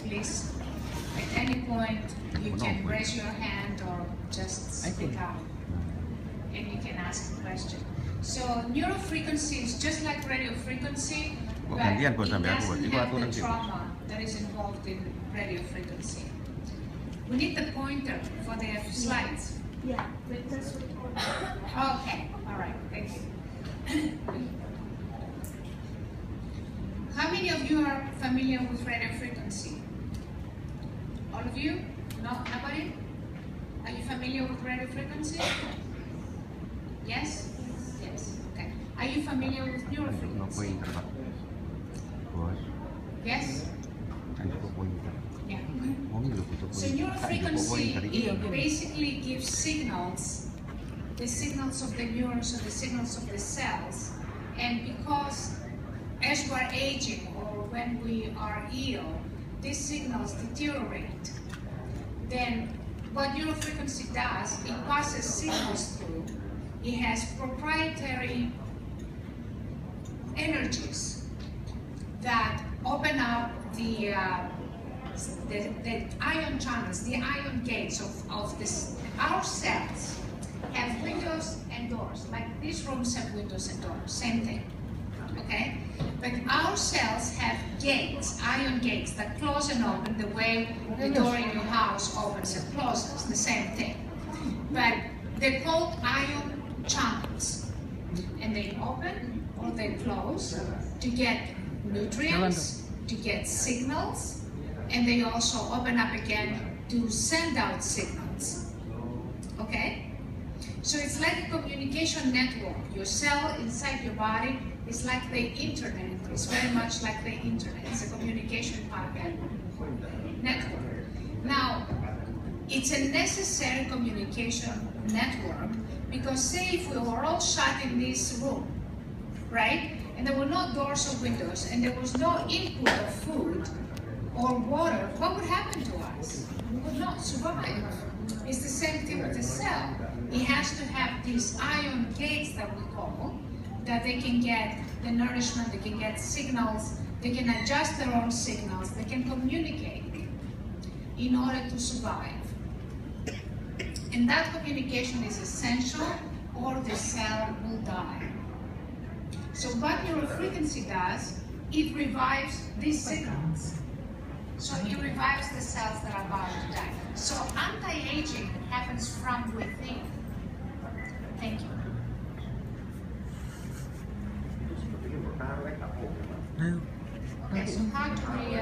please. At any point, you can raise your hand or just speak out, and you can ask a question. So neurofrequency is just like radio frequency, but it doesn't have the trauma that is involved in radio frequency. We need the pointer for the slides. Yeah, but that's recording. Okay, all right, thank you. How many of you are familiar with radio frequency? All of you? No, nobody? Are you familiar with radio frequency? Yes? Yes, okay. Are you familiar with neurofrequency? Yes? Yeah. So neurofrequency, it basically gives signals, the signals of the neurons or the signals of the cells, and because as we're aging or when we are ill, these signals deteriorate. Then what neurofrequency does, it passes signals through. It has proprietary energies that open up the ion channels, the ion gates of this. Our cells have windows and doors, like these rooms have windows and doors, same thing. Okay? But our cells have gates, ion gates, that close and open the way the door in your house opens and closes, the same thing. But they're called ion channels. And they open or they close to get nutrients, to get signals, and they also open up again to send out signals. Okay? So it's like a communication network. Your cell inside your body is like the internet. It's very much like the internet. It's a communication packet network. Now, it's a necessary communication network because say if we were all shut in this room, right? And there were no doors or windows and there was no input of food or water, what would happen to us? We would not survive. It's the same thing with the cell. It has to have these ion gates that we call, that they can get the nourishment, they can get signals, they can adjust their own signals, they can communicate in order to survive. And that communication is essential or the cell will die. So what neurofrequency does, it revives these signals. So it revives the cells that are about to die. So anti-aging happens from within. Thank you. Okay, so how do we